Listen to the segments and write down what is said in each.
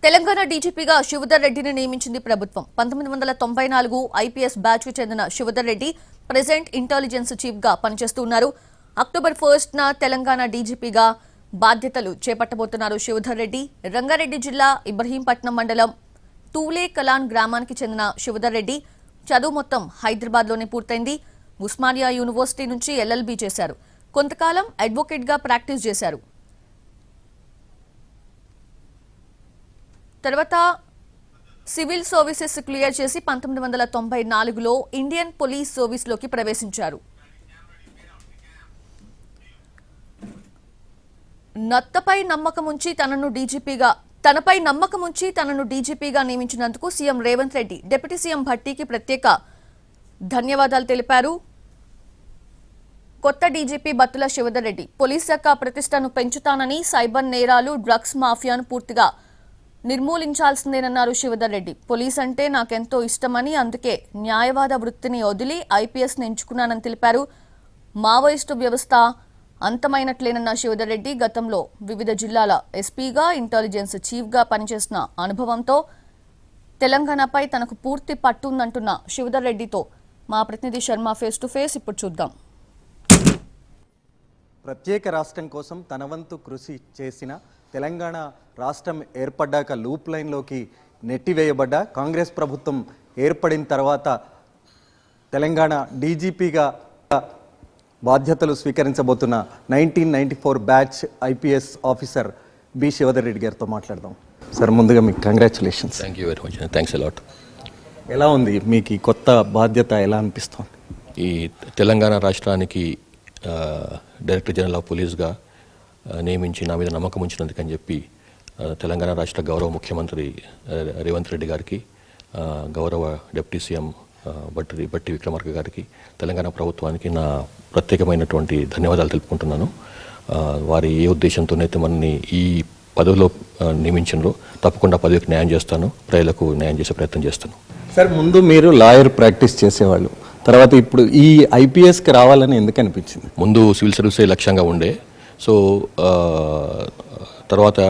తెలంగాణ డీజీపీగా శివధర్ రెడ్డిని నియమించింది ప్రభుత్వం. 1994 ఐపీఎస్ బ్యాచ్ కు చెందిన Shivadhar Reddy present intelligence chief గా పనిచేస్తున్నారు. అక్టోబర్ 1న తెలంగాణ డీజీపీగా బాధ్యతలు చేపట్టబోతున్నారు శివధర్ రెడ్డి. రంగారెడ్డి జిల్లా ఇబ్రహీంపట్నం మండలం తూలే కలాన్ గ్రామానికి చెందిన శివధర్ రెడ్డి చదువు మొత్తం హైదరాబాద్లోనే పూర్తయింది. ఉస్మానియా యూనివర్సిటీ నుంచి ఎల్ఎల్బీ చేశారు. కొంతకాలం అడ్వకేట్ గా ప్రాక్టీస్ చేశారు. తర్వాత సివిల్ సర్వీసెస్ క్లియర్ చేసి 1994లో ఇండియన్ పోలీస్ సర్వీస్లోకి ప్రవేశించారు. తనపై నమ్మకం ఉంచి తనను డీజీపీగా నియమించినందుకు CM Revanth Reddy deputy CM భట్టీకి ప్రత్యేక ధన్యవాదాలు తెలిపారు. కొత్త డీజీపీ బత్తుల శివధర్ రెడ్డి పోలీస్ శాఖ ప్రతిష్టను పెంచుతానని, సైబర్ నేరాలు, డ్రగ్స్ మాఫియాను పూర్తిగా నిర్మూలించాల్సిందేనన్నారు శివధర్ రెడ్డి. పోలీస్ అంటే నాకెంతో ఇష్టమని, అందుకే న్యాయవాద వృత్తిని వదిలి ఐపీఎస్ని ఎంచుకున్నానని తెలిపారు. మావోయిస్టు వ్యవస్థ అంతమైనట్లేనన్న శివధర్ రెడ్డి గతంలో వివిధ జిల్లాల ఎస్పీగా, ఇంటెలిజెన్స్ చీఫ్గా పనిచేసిన అనుభవంతో తెలంగాణపై తనకు పూర్తి పట్టుందంటున్న శివధర్ రెడ్డితో మా ప్రతినిధి శర్మ ఫేస్ టు ఫేస్. ఇప్పుడు చూద్దాం. ప్రత్యేక రాష్ట్రం కోసం తన వంతు కృషి చేసిన, తెలంగాణ రాష్ట్రం ఏర్పడ్డాక లూప్ లైన్లోకి నెట్టివేయబడ్డ, కాంగ్రెస్ ప్రభుత్వం ఏర్పడిన తర్వాత తెలంగాణ డీజీపీగా బాధ్యతలు స్వీకరించబోతున్న 1994 batch IPS officer B Shivdhar Reddy గారితో మాట్లాడదాం. సార్, ముందుగా మీకు congratulations. Thank you very much. Thanks a lot. ఎలా ఉంది మీకు ఈ కొత్త బాధ్యత, ఎలా అనిపిస్తుంది? ఈ తెలంగాణ రాష్ట్రానికి డైరెక్టర్ జనరల్ ఆఫ్ పోలీస్గా నియమించి నా మీద నమ్మకం ఉంచినందుకని చెప్పి తెలంగాణ రాష్ట్ర గౌరవ ముఖ్యమంత్రి రేవంత్ రెడ్డి గారికి, గౌరవ డిప్యూటీ సీఎం బట్టి విక్రమార్క గారికి, తెలంగాణ ప్రభుత్వానికి నా ప్రత్యేకమైనటువంటి ధన్యవాదాలు తెలుపుకుంటున్నాను. వారి ఏ ఉద్దేశంతోనైతే మనని ఈ పదవిలో నియమించడంలో తప్పకుండా పదవికి న్యాయం చేస్తాను, ప్రజలకు న్యాయం చేసే ప్రయత్నం చేస్తాను. సార్, ముందు మీరు లాయర్ ప్రాక్టీస్ చేసేవాళ్ళు, తర్వాత ఇప్పుడు ఈ ఐపీఎస్కి రావాలని ఎందుకు అనిపించింది? ముందు సివిల్ సర్వీసే లక్ష్యంగా ఉండే. సో తర్వాత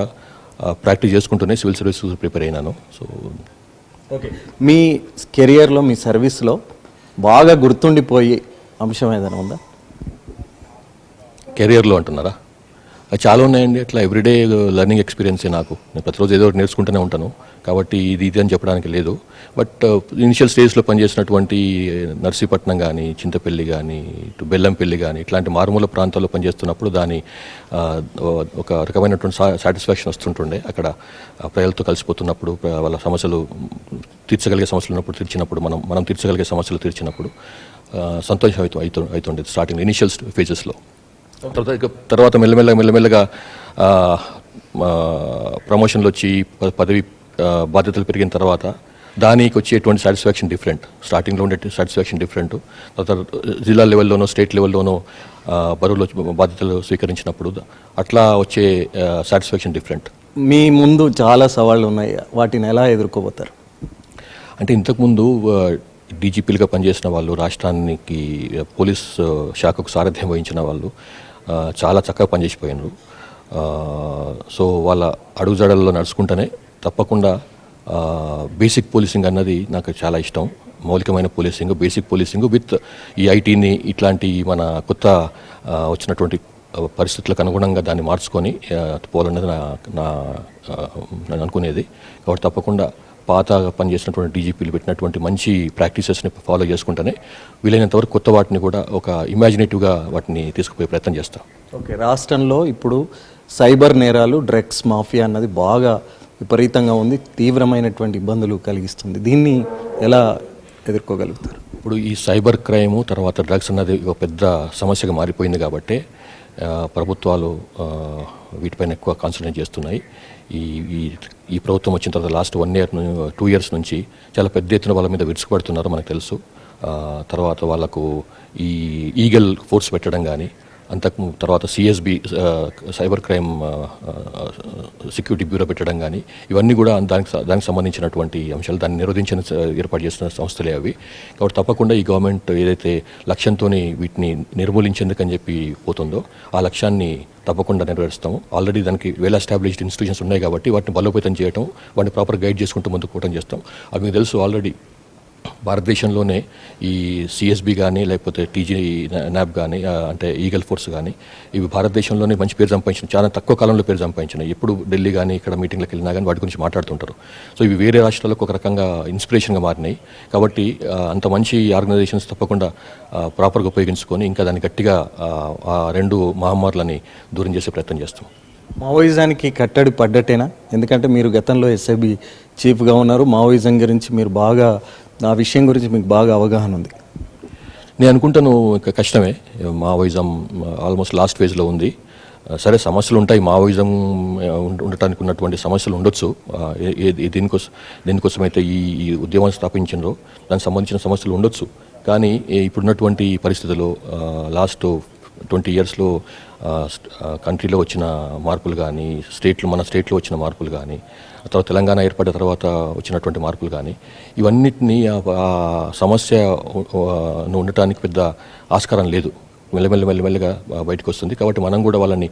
ప్రాక్టీస్ చేసుకుంటూనే సివిల్ సర్వీస్ ప్రిపేర్ అయినాను. సో ఓకే, మీ కెరియర్లో, మీ సర్వీస్లో బాగా గుర్తుండిపోయే అంశం ఏదైనా ఉందా? కెరియర్లో అంటున్నారా? అది చాలా ఉన్నాయండి. అట్లా ఎవ్రీడే లెర్నింగ్ ఎక్స్పీరియన్సే నాకు. నేను ప్రతిరోజు ఏదో ఒకటి నేర్చుకుంటూనే ఉంటాను. కాబట్టి ఇది అని చెప్పడానికి లేదు. బట్ ఇనిషియల్ స్టేజ్లో పనిచేసినటువంటి నర్సీపట్నం కానీ, చింతపల్లి కానీ, ఇటు బెల్లంపల్లి కానీ, ఇట్లాంటి మారుమూల ప్రాంతాల్లో పనిచేస్తున్నప్పుడు దాని ఒక రకమైనటువంటి సాటిస్ఫాక్షన్ వస్తుంటుండే. అక్కడ ప్రజలతో కలిసిపోతున్నప్పుడు, వాళ్ళ సమస్యలు తీర్చగలిగే సమస్యలు ఉన్నప్పుడు తీర్చినప్పుడు, మనం తీర్చగలిగే సమస్యలు తీర్చినప్పుడు సంతోషం అవుతుండేది స్టార్టింగ్ ఇనిషియల్ ఫేజెస్లో. తర్వాత మెల్లమెల్లగా ప్రమోషన్లు వచ్చి పదవి బాధ్యతలు పెరిగిన తర్వాత దానికి వచ్చేటువంటి సాటిస్ఫాక్షన్ డిఫరెంట్. స్టార్టింగ్లో ఉండే సాటిస్ఫాక్షన్ డిఫరెంట్. తర్వాత జిల్లా లెవెల్లోనో, స్టేట్ లెవెల్లోనో బరువులో బాధ్యతలు స్వీకరించినప్పుడు అట్లా వచ్చే సాటిస్ఫాక్షన్ డిఫరెంట్. మీ ముందు చాలా సవాళ్ళు ఉన్నాయి, వాటిని ఎలా ఎదుర్కోబోతారు? అంటే ఇంతకుముందు డీజీపీలుగా పనిచేసిన వాళ్ళు, రాష్ట్రానికి పోలీస్ శాఖకు సారథ్యం వహించిన వాళ్ళు చాలా చక్కగా పనిచేసిపోయినారు. సో వాళ్ళ అడుగుజాడల్లో నడుచుకుంటూనే తప్పకుండా బేసిక్ పోలీసింగ్ అన్నది నాకు చాలా ఇష్టం. మౌలికమైన పోలీసింగ్, బేసిక్ పోలీసింగ్ విత్ ఈ ఐటీని, ఇట్లాంటి మన కొత్త వచ్చినటువంటి పరిస్థితులకు అనుగుణంగా దాన్ని మార్చుకొని పోవాలన్నది నేను అనుకునేది. కాబట్టి తప్పకుండా పాత పనిచేసినటువంటి డీజీపీలు పెట్టినటువంటి మంచి ప్రాక్టీసెస్ని ఫాలో చేసుకుంటూనే వీలైనంత వరకు కొత్త వాటిని కూడా ఒక ఇమాజినేటివ్గా వాటిని తీసుకుపోయే ప్రయత్నం చేస్తాం. ఓకే, రాష్ట్రంలో ఇప్పుడు సైబర్ నేరాలు, డ్రగ్స్ మాఫియా అన్నది బాగా విపరీతంగా ఉంది, తీవ్రమైనటువంటి ఇబ్బందులు కలిగిస్తుంది. దీన్ని ఎలా ఎదుర్కోగలుగుతారు? ఇప్పుడు ఈ సైబర్ క్రైము, తర్వాత డ్రగ్స్ అన్నది ఒక పెద్ద సమస్యగా మారిపోయింది. కాబట్టి ప్రభుత్వాలు వీటిపైన ఎక్కువ కాన్సన్ట్రేట్ చేస్తున్నాయి. ఈ ప్రభుత్వం వచ్చిన తర్వాత లాస్ట్ 1 year 2 years నుంచి చాలా పెద్ద ఎత్తున వాళ్ళ మీద విరుచుకుపడుతున్నారు మనకు తెలుసు. తర్వాత వాళ్ళకు ఈ ఈగల్ ఫోర్స్ పెట్టడం కానీ, తర్వాత CSB cyber crime security bureau పెట్టడం కానీ ఇవన్నీ కూడా దానికి సంబంధించినటువంటి అంశాలు, దాన్ని నిరోధించిన ఏర్పాటు చేసిన సంస్థలే అవి. కాబట్టి తప్పకుండా ఈ గవర్నమెంట్ ఏదైతే లక్ష్యంతో వీటిని నిర్మూలించేందుకని చెప్పి పోతుందో ఆ లక్ష్యాన్ని తప్పకుండా నెరవేరుస్తాము. ఆల్రెడీ దానికి వెల్ ఎస్టాబ్లిష్డ్ ఇన్స్టిట్యూషన్స్ ఉన్నాయి కాబట్టి వాటిని బలోపేతం చేయడం, వాటిని ప్రాపర్ గైడ్ చేసుకుంటూ ముందుకు పోవడం చేస్తాం. అవి మీకు తెలుసు, ఆల్రెడీ భారతదేశంలోనే ఈ సిఎస్బి కానీ లేకపోతే టీజీ న్యాబ్ కానీ అంటే ఈగల్ ఫోర్స్ కానీ ఇవి భారతదేశంలోనే మంచి పేరు సంపాదించినాయి, చాలా తక్కువ కాలంలో పేరు సంపాదించినాయి. ఎప్పుడు ఢిల్లీ కానీ ఇక్కడ మీటింగ్లకు వెళ్ళినా కానీ వాటి గురించి మాట్లాడుతుంటారు. సో ఇవి వేరే రాష్ట్రాలకు ఒక రకంగా ఇన్స్పిరేషన్గా మారినాయి. కాబట్టి అంత మంచి ఆర్గనైజేషన్స్ తప్పకుండా ప్రాపర్గా ఉపయోగించుకొని ఇంకా దాన్ని గట్టిగా ఆ రెండు మహమ్మారులని దూరం చేసే ప్రయత్నం చేస్తాం. మావోయిజానికి కట్టడి పడ్డట్టేనా? ఎందుకంటే మీరు గతంలో ఎస్ఐబి చీఫ్గా ఉన్నారు, మావోయిజం గురించి మీరు బాగా, ఆ విషయం గురించి మీకు బాగా అవగాహన ఉంది. నేను అనుకుంటాను కష్టమే, మావోయిజం ఆల్మోస్ట్ లాస్ట్ ఫేజ్లో ఉంది. సరే సమస్యలు ఉంటాయి, మావోయిజం ఉండటానికి ఉన్నటువంటి సమస్యలు ఉండొచ్చు. దేనికోసం అయితే ఈ ఉద్యమాన్ని స్థాపించిందో దానికి సంబంధించిన సమస్యలు ఉండొచ్చు. కానీ ఇప్పుడున్నటువంటి పరిస్థితుల్లో లాస్ట్ 20 ఇయర్స్లో కంట్రీలో వచ్చిన మార్పులు కానీ, మన స్టేట్లో వచ్చిన మార్పులు కానీ, తర్వాత తెలంగాణ ఏర్పడిన తర్వాత వచ్చినటువంటి మార్పులు కానీ, ఇవన్నిటినీ ఆ సమస్య ఉండటానికి పెద్ద ఆస్కారం లేదు. మెల్లమెల్లగా బయటకు వస్తుంది. కాబట్టి మనం కూడా వాళ్ళని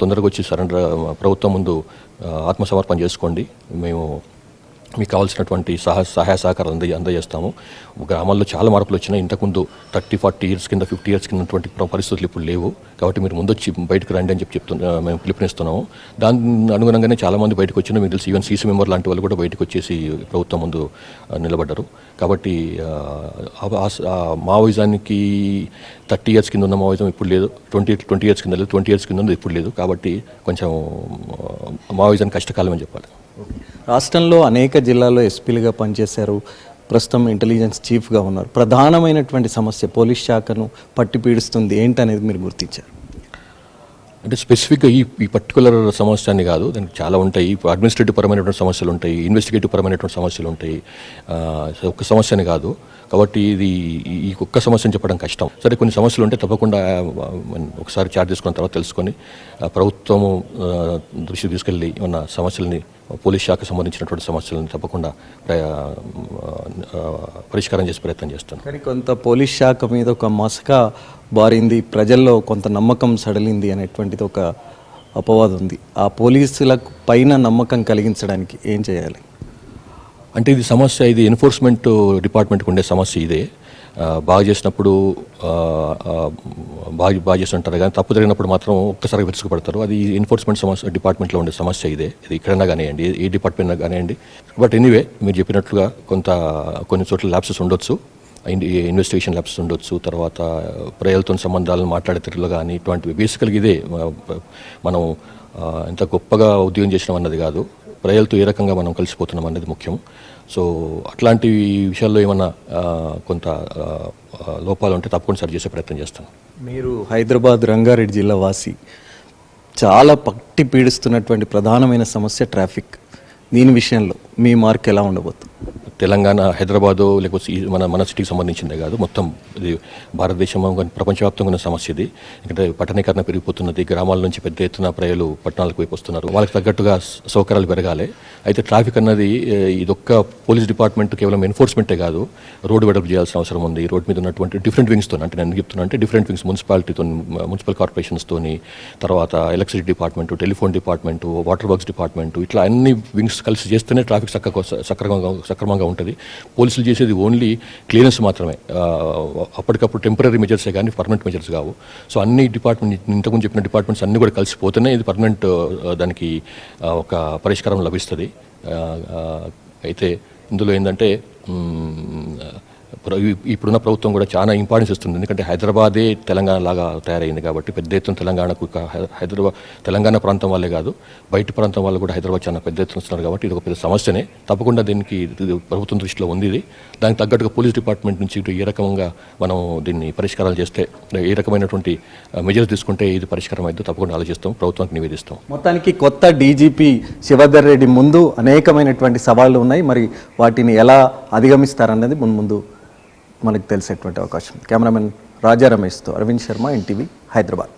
తొందరగా వచ్చి ప్రభుత్వం ముందు ఆత్మసమర్పణ చేసుకోండి, మేము మీకు కావాల్సినటువంటి సహాయ సహకారం అందజేస్తాము. గ్రామాల్లో చాలా మార్పులు వచ్చినాయి. ఇంతకుముందు 30-40 ఇయర్స్ కింద 50 ఇయర్స్ కింద ఉన్నటువంటి పరిస్థితులు ఇప్పుడు లేవు. కాబట్టి మీరు ముందొచ్చి బయటకు రండి అని మేము పిలుపునిస్తున్నాము. దాని అనుగుణంగానే చాలామంది బయటకు వచ్చినా, మీకు తెలిసి ఈవెన్ సీసీ మెంబర్ లాంటి వాళ్ళు కూడా బయటకు వచ్చేసి ప్రభుత్వం ముందు నిలబడ్డారు. కాబట్టి మావోయిజానికి 30 ఇయర్స్ కింద ఉన్న మావోయిజం ఇప్పుడు లేదు, 20 ఇయర్స్ కింద లేదు, 20 ఇయర్స్ కింద ఉన్నది ఇప్పుడు లేదు. కాబట్టి కొంచెం మావోయిజానికి కష్టకాలం అని చెప్పాలి. రాష్ట్రంలో అనేక జిల్లాల్లో ఎస్పీలుగా పనిచేశారు, ప్రస్తుతం ఇంటెలిజెన్స్ చీఫ్గా ఉన్నారు. ప్రధానమైనటువంటి సమస్య పోలీస్ శాఖను పట్టి పీడిస్తుంది ఏంటనేది మీరు గుర్తించారు? అంటే స్పెసిఫిక్గా ఈ పర్టికులర్ సమస్య అని కాదు, దానికి చాలా ఉంటాయి. అడ్మినిస్ట్రేటివ్ పరమైనటువంటి సమస్యలు ఉంటాయి, ఇన్వెస్టిగేటివ్ పరమైనటువంటి సమస్యలు ఉంటాయి. ఒక్క సమస్య అని కాదు. కాబట్టి ఇది ఈ ఒక్క సమస్యను చెప్పడం కష్టం. సరే, కొన్ని సమస్యలు ఉంటే తప్పకుండా ఒకసారి చార్జ్ తీసుకున్న తర్వాత తెలుసుకొని ప్రభుత్వము దృష్టికి తీసుకెళ్ళి ఉన్న సమస్యలని, పోలీస్ శాఖకు సంబంధించినటువంటి సమస్యలను తప్పకుండా పరిష్కారం చేసే ప్రయత్నం చేస్తాను. కానీ కొంత పోలీస్ శాఖ మీద ఒక మసక బారింది, ప్రజల్లో కొంత నమ్మకం సడలింది అనేటువంటిది ఒక అపవాదం ఉంది. ఆ పోలీసులకు పైన నమ్మకం కలిగించడానికి ఏం చేయాలి? అంటే ఇది సమస్య, ఇది ఎన్ఫోర్స్మెంట్ డిపార్ట్మెంట్కి ఉండే సమస్య. ఇదే బాగా చేసినప్పుడు బాగా చేస్తుంటారు, కానీ తప్పు జరిగినప్పుడు మాత్రం ఒక్కసారి విరుచుకుపడతారు. అది ఎన్ఫోర్స్మెంట్ డిపార్ట్మెంట్లో ఉండే సమస్య ఇదే. ఇది ఎక్కడైనా కానివ్వండి, ఏ డిపార్ట్మెంట్ కానివ్వండి. బట్ ఎనీవే, మీరు చెప్పినట్లుగా కొన్ని చోట్ల ల్యాబ్సెస్ ఉండొచ్చు, ఇన్వెస్టిగేషన్ ల్యాబ్స్ ఉండొచ్చు. తర్వాత ప్రజలతో సంబంధాలను మాట్లాడే తీరులో కానీ ఇటువంటివి. బేసికల్గా ఇదే, మనం ఎంత గొప్పగా ఉద్యోగం చేసినాం అన్నది కాదు, ప్రజలతో ఏ రకంగా మనం కలిసిపోతున్నాం అనేది ముఖ్యం. సో అట్లాంటి విషయాల్లో ఏమన్నా కొంత లోపాలు ఉంటే తప్పకుండా సరి చేసే ప్రయత్నం చేస్తాను. మీరు హైదరాబాద్ రంగారెడ్డి జిల్లా వాసి, చాలా పట్టి పీడిస్తున్నటువంటి ప్రధానమైన సమస్య ట్రాఫిక్. దీని విషయంలో మీ మార్క్ ఎలా ఉండబోతుంది? తెలంగాణ, హైదరాబాదు లేకపోతే మన సిటీకి సంబంధించిందే కాదు, మొత్తం ఇది భారతదేశం ప్రపంచవ్యాప్తంగా ఉన్న సమస్య ఇది. ఎందుకంటే పట్టణీకరణ పెరిగిపోతున్నది, గ్రామాల నుంచి పెద్ద ఎత్తున ప్రజలు పట్టణాలకు వైపు వస్తున్నారు. వాళ్ళకి తగ్గట్టుగా సౌకర్యాలు పెరగాలి. అయితే ట్రాఫిక్ అన్నది ఇదొక్క పోలీస్ డిపార్ట్మెంట్ కేవలం ఎన్ఫోర్స్మెంటే కాదు, రోడ్డు వెడల్పు చేయాల్సిన అవసరం ఉంది. రోడ్డు మీద ఉన్నటువంటి డిఫరెంట్ వింగ్స్తో, అంటే నేను చెప్తున్నా అంటే డిఫరెంట్ వింగ్స్, మున్సిపల్ కార్పొరేషన్స్తోని, తర్వాత electricity department, telephone department, water works department, ఇట్లా అన్ని వింగ్స్ కలిసి చేస్తేనే ట్రాఫిక్ సక్రమంగా ఉంటుంది. పోలీసులు చేసేది ఓన్లీ క్లియరెన్స్ మాత్రమే, అప్పటికప్పుడు టెంపరీ మెజర్సే కానీ పర్మనెంట్ మెజర్స్ కావు. సో అన్ని డిపార్ట్మెంట్, ఇంతకుముందు చెప్పిన డిపార్ట్మెంట్స్ అన్నీ కూడా కలిసిపోతేనే ఇది పర్మనెంట్ దానికి ఒక పరిష్కారం లభిస్తుంది. అయితే ఇందులో ఏంటంటే ఇప్పుడున్న ప్రభుత్వం కూడా చాలా ఇంపార్టెన్స్ ఇస్తుంది. ఎందుకంటే హైదరాబాదే తెలంగాణ లాగా తయారైంది కాబట్టి పెద్ద ఎత్తున తెలంగాణకు, తెలంగాణ ప్రాంతం వాళ్ళే కాదు బయట ప్రాంతం వాళ్ళు కూడా హైదరాబాద్ చాలా పెద్ద ఎత్తున వస్తున్నారు. కాబట్టి ఇది ఒక పెద్ద సమస్యనే. తప్పకుండా దీనికి ప్రభుత్వం దృష్టిలో ఉంది. ఇది దానికి తగ్గట్టుగా పోలీస్ డిపార్ట్మెంట్ నుంచి ఏ రకంగా మనం దీన్ని పరిష్కారాలు చేస్తే, ఏ రకమైనటువంటి మెజర్స్ తీసుకుంటే ఇది పరిష్కారం అయితే తప్పకుండా ఆలోచిస్తాం, ప్రభుత్వానికి నివేదిస్తాం. మొత్తానికి కొత్త డీజీపీ శివధర్ రెడ్డి ముందు అనేకమైనటువంటి సవాళ్లు ఉన్నాయి. మరి వాటిని ఎలా అధిగమిస్తారన్నది ముందు మనకు తెలిసేటువంటి అవకాశం. కెమెరామెన్ రాజా రమేష్తో అరవింద్ శర్మ, ఎన్టీవీ, హైదరాబాద్.